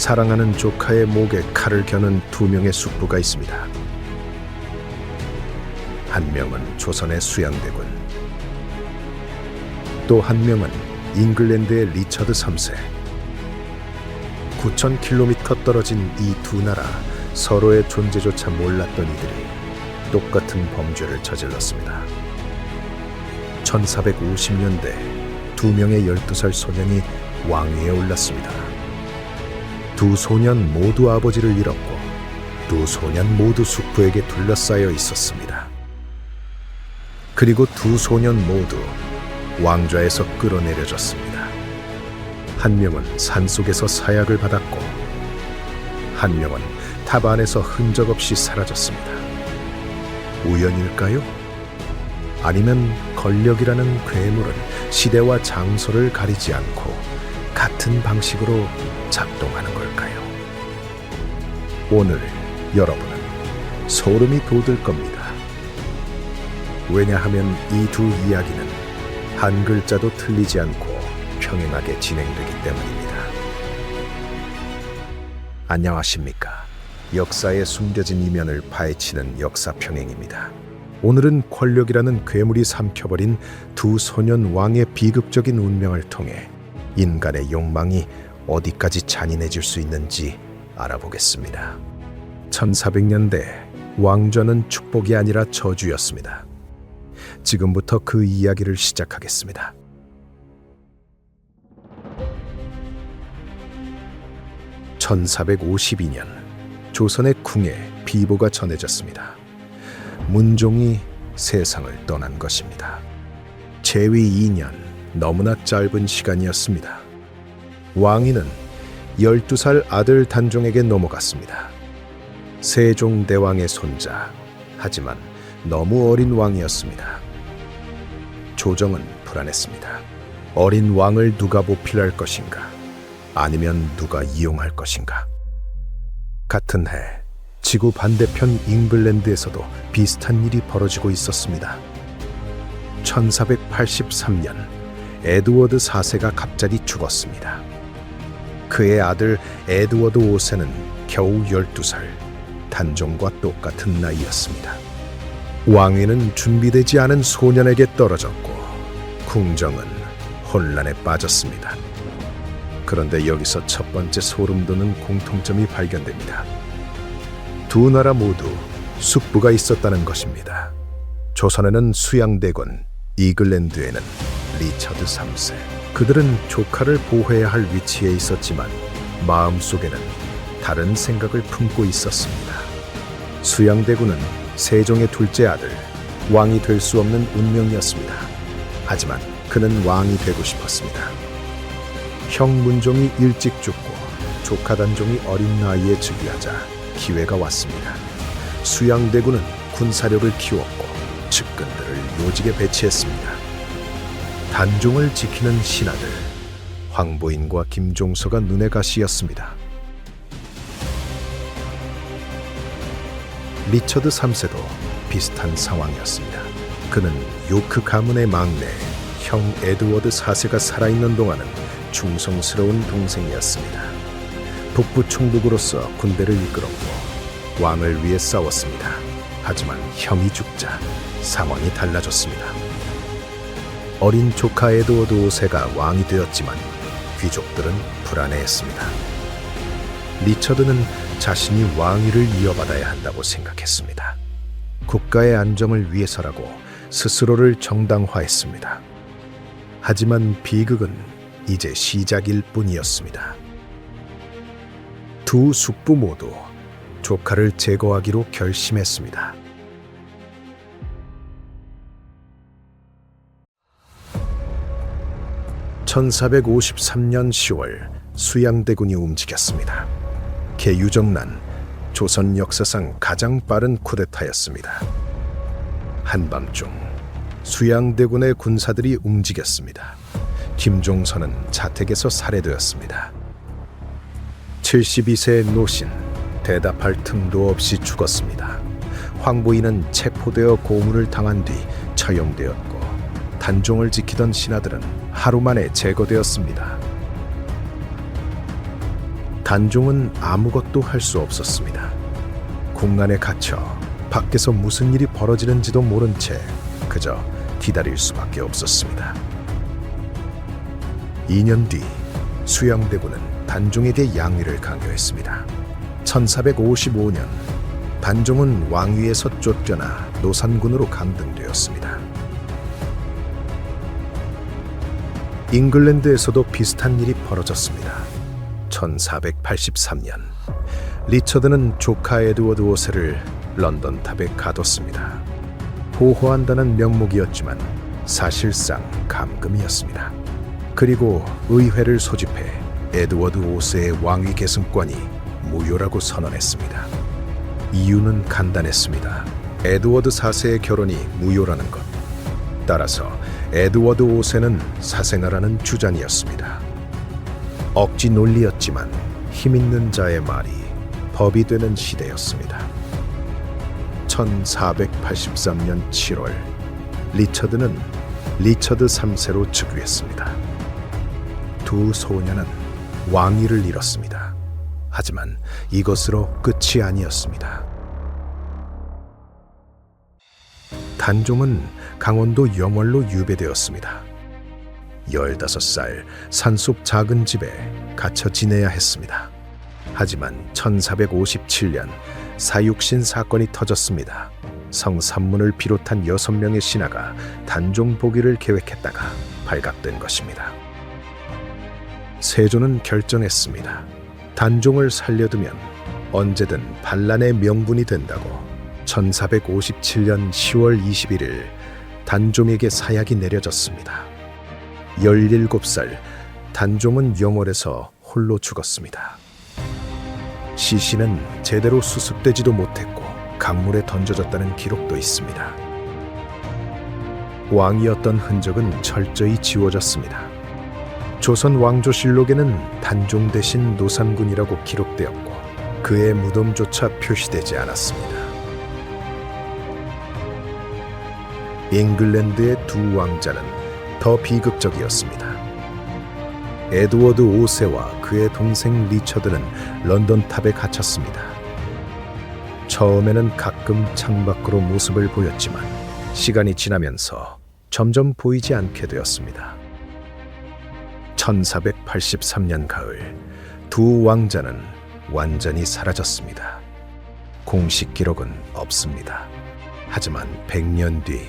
사랑하는 조카의 목에 칼을 겨눈 두 명의 숙부가 있습니다. 한 명은 조선의 수양대군, 또 한 명은 잉글랜드의 리처드 3세. 9,000km 떨어진 이 두 나라 서로의 존재조차 몰랐던 이들이 똑같은 범죄를 저질렀습니다. 1450년대 두 명의 12살 소년이 왕위에 올랐습니다. 두 소년 모두 아버지를 잃었고 두 소년 모두 숙부에게 둘러싸여 있었습니다. 그리고 두 소년 모두 왕좌에서 끌어내려졌습니다. 한 명은 산속에서 사약을 받았고 한 명은 탑 안에서 흔적 없이 사라졌습니다. 우연일까요? 아니면 권력이라는 괴물은 시대와 장소를 가리지 않고 같은 방식으로 작동하는 걸까요? 오늘 여러분은 소름이 돋을 겁니다. 왜냐하면 이 두 이야기는 한 글자도 틀리지 않고 평행하게 진행되기 때문입니다. 안녕하십니까? 역사의 숨겨진 이면을 파헤치는 역사평행입니다. 오늘은 권력이라는 괴물이 삼켜버린 두 소년 왕의 비극적인 운명을 통해 인간의 욕망이 어디까지 잔인해질 수 있는지 알아보겠습니다. 1400년대 왕좌는 축복이 아니라 저주였습니다. 지금부터 그 이야기를 시작하겠습니다. 1452년 조선의 궁에 비보가 전해졌습니다. 문종이 세상을 떠난 것입니다. 재위 2년, 너무나 짧은 시간이었습니다. 왕위는 12살 아들 단종에게 넘어갔습니다. 세종대왕의 손자, 하지만 너무 어린 왕이었습니다. 조정은 불안했습니다. 어린 왕을 누가 보필할 것인가? 아니면 누가 이용할 것인가? 같은 해 지구 반대편 잉글랜드에서도 비슷한 일이 벌어지고 있었습니다. 1483년 에드워드 4세가 갑자기 죽었습니다. 그의 아들 에드워드 5세는 겨우 12살, 단종과 똑같은 나이였습니다. 왕위는 준비되지 않은 소년에게 떨어졌고 궁정은 혼란에 빠졌습니다. 그런데 여기서 첫 번째 소름 돋는 공통점이 발견됩니다. 두 나라 모두 숙부가 있었다는 것입니다. 조선에는 수양대군, 잉글랜드에는 리처드 3세. 그들은 조카를 보호해야 할 위치에 있었지만 마음속에는 다른 생각을 품고 있었습니다. 수양대군은 세종의 둘째 아들, 왕이 될 수 없는 운명이었습니다. 하지만 그는 왕이 되고 싶었습니다. 형 문종이 일찍 죽고 조카 단종이 어린 나이에 즉위하자 기회가 왔습니다. 수양대군은 군사력을 키웠고 측근들을 요직에 배치했습니다. 단종을 지키는 신하들, 황보인과 김종서가 눈에 가시였습니다. 리처드 3세도 비슷한 상황이었습니다. 그는 요크 가문의 막내, 형 에드워드 4세가 살아있는 동안은 충성스러운 동생이었습니다. 북부 총독으로서 군대를 이끌었고 왕을 위해 싸웠습니다. 하지만 형이 죽자 상황이 달라졌습니다. 어린 조카 에드워드 5세가 왕이 되었지만 귀족들은 불안해했습니다. 리처드는 자신이 왕위를 이어받아야 한다고 생각했습니다. 국가의 안정을 위해서라고 스스로를 정당화했습니다. 하지만 비극은 이제 시작일 뿐이었습니다. 두 숙부 모두 조카를 제거하기로 결심했습니다. (1453년 10월) 수양대군이 움직였습니다. 개유정난, 조선 역사상 가장 빠른 쿠데타였습니다. 한밤중 수양대군의 군사들이 움직였습니다. 김종선은 자택에서 살해되었습니다. 72세의 노신, 대답할 틈도 없이 죽었습니다. 황보인은 체포되어 고문을 당한 뒤 처형되었고 단종을 지키던 신하들은 하루 만에 제거되었습니다. 단종은 아무것도 할 수 없었습니다. 공간에 갇혀 밖에서 무슨 일이 벌어지는지도 모른 채 그저 기다릴 수밖에 없었습니다. 2년 뒤 수양대군은 단종에게 양위를 강요했습니다. 1455년 단종은 왕위에서 쫓겨나 노산군으로 강등되었습니다. 잉글랜드에서도 비슷한 일이 벌어졌습니다. 1483년 리처드는 조카 에드워드 5세를 런던 탑에 가뒀습니다. 보호한다는 명목이었지만 사실상 감금이었습니다. 그리고 의회를 소집해 에드워드 5세의 왕위 계승권이 무효라고 선언했습니다. 이유는 간단했습니다. 에드워드 4세의 결혼이 무효라는 것. 따라서 에드워드 5세는 사생아라는 주장이었습니다. 억지 논리였지만 힘 있는 자의 말이 법이 되는 시대였습니다. 1483년 7월 리처드는 리처드 3세로 즉위했습니다. 두 소녀는 왕위를 잃었습니다. 하지만 이것으로 끝이 아니었습니다. 단종은 강원도 영월로 유배되었습니다. 15살 산속 작은 집에 갇혀 지내야 했습니다. 하지만 1457년 사육신 사건이 터졌습니다. 성삼문을 비롯한 6명의 신하가 단종 복위를 계획했다가 발각된 것입니다. 세조는 결정했습니다. 단종을 살려두면 언제든 반란의 명분이 된다고 1457년 10월 21일 단종에게 사약이 내려졌습니다. 17살 단종은 영월에서 홀로 죽었습니다. 시신은 제대로 수습되지도 못했고 강물에 던져졌다는 기록도 있습니다. 왕이었던 흔적은 철저히 지워졌습니다. 조선 왕조실록에는 단종 대신 노산군이라고 기록되었고 그의 무덤조차 표시되지 않았습니다. 잉글랜드의 두 왕자는 더 비극적이었습니다. 에드워드 5세와 그의 동생 리처드는 런던 탑에 갇혔습니다. 처음에는 가끔 창밖으로 모습을 보였지만 시간이 지나면서 점점 보이지 않게 되었습니다. 1483년 가을 두 왕자는 완전히 사라졌습니다. 공식 기록은 없습니다. 하지만 100년 뒤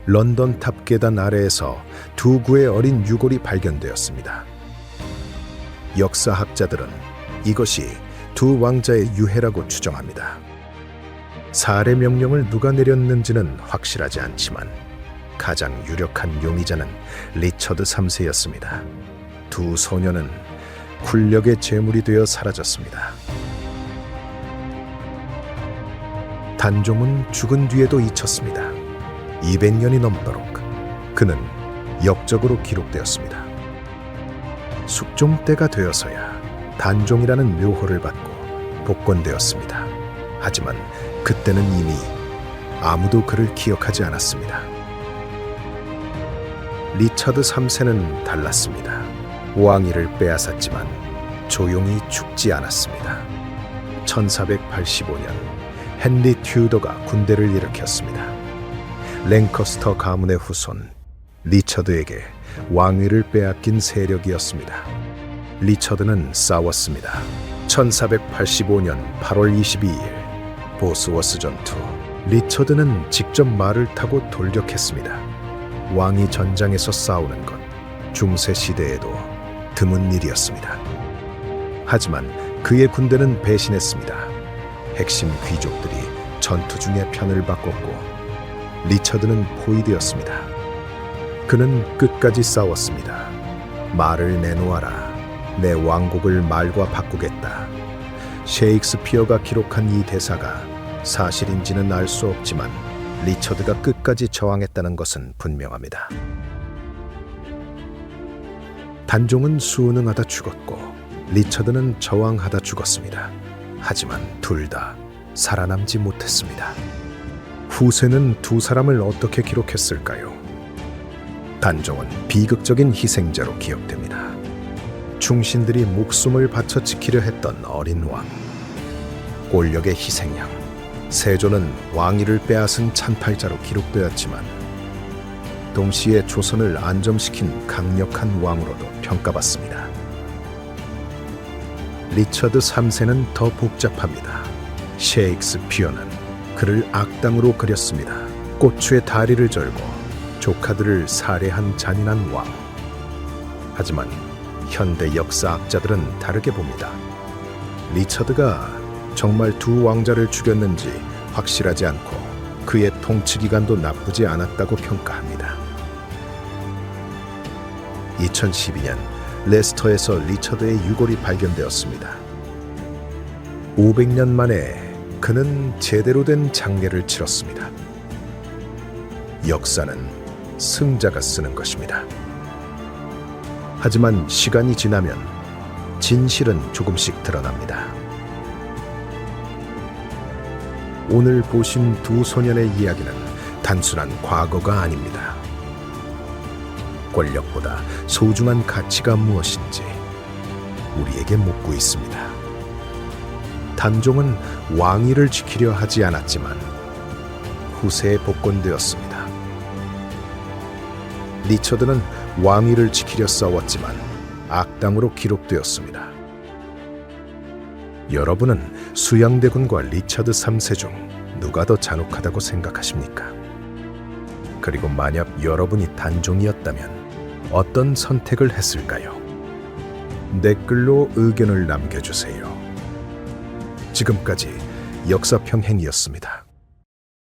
런던 탑 계단 아래에서 두 구의 어린 유골이 발견되었습니다. 역사학자들은 이것이 두 왕자의 유해라고 추정합니다. 살해 명령을 누가 내렸는지는 확실하지 않지만 가장 유력한 용의자는 리처드 3세였습니다. 두 소녀는 굴력의 제물이 되어 사라졌습니다. 단종은 죽은 뒤에도 잊혔습니다. 200년이 넘도록 그는 역적으로 기록되었습니다. 숙종 때가 되어서야 단종이라는 묘호를 받고 복권되었습니다. 하지만 그때는 이미 아무도 그를 기억하지 않았습니다. 리처드 3세는 달랐습니다. 왕위를 빼앗았지만 조용히 죽지 않았습니다. 1485년 헨리 튜더가 군대를 일으켰습니다. 랭커스터 가문의 후손 리처드에게 왕위를 빼앗긴 세력이었습니다. 리처드는 싸웠습니다. 1485년 8월 22일 보스워스 전투. 리처드는 직접 말을 타고 돌격했습니다. 왕이 전장에서 싸우는 것 중세 시대에도 드문 일이었습니다. 하지만 그의 군대는 배신했습니다. 핵심 귀족들이 전투 중에 편을 바꿨고 리처드는 포위되었습니다. 그는 끝까지 싸웠습니다. 말을 내놓아라. 내 왕국을 말과 바꾸겠다. 셰익스피어가 기록한 이 대사가 사실인지는 알 수 없지만 리처드가 끝까지 저항했다는 것은 분명합니다. 단종은 순응하다 죽었고 리처드는 저항하다 죽었습니다. 하지만 둘 다 살아남지 못했습니다. 후세는 두 사람을 어떻게 기록했을까요? 단종은 비극적인 희생자로 기억됩니다. 충신들이 목숨을 바쳐 지키려 했던 어린 왕, 권력의 희생양, 세조는 왕위를 빼앗은 찬탈자로 기록되었지만 동시에 조선을 안정시킨 강력한 왕으로도 평가받습니다. 리처드 3세는 더 복잡합니다. 셰익스피어는 그를 악당으로 그렸습니다. 고추의 다리를 절고 조카들을 살해한 잔인한 왕. 하지만 현대 역사학자들은 다르게 봅니다. 리처드가 정말 두 왕자를 죽였는지 확실하지 않고 그의 통치 기간도 나쁘지 않았다고 평가합니다. 2012년 레스터에서 리처드의 유골이 발견되었습니다. 500년 만에 그는 제대로 된 장례를 치렀습니다. 역사는 승자가 쓰는 것입니다. 하지만 시간이 지나면 진실은 조금씩 드러납니다. 오늘 보신 두 소년의 이야기는 단순한 과거가 아닙니다. 권력보다 소중한 가치가 무엇인지 우리에게 묻고 있습니다. 단종은 왕위를 지키려 하지 않았지만 후세에 복권되었습니다. 리처드는 왕위를 지키려 싸웠지만 악당으로 기록되었습니다. 여러분은 수양대군과 리처드 3세 중 누가 더 잔혹하다고 생각하십니까? 그리고 만약 여러분이 단종이었다면 어떤 선택을 했을까요? 댓글로 의견을 남겨주세요. 지금까지 역사평행이었습니다.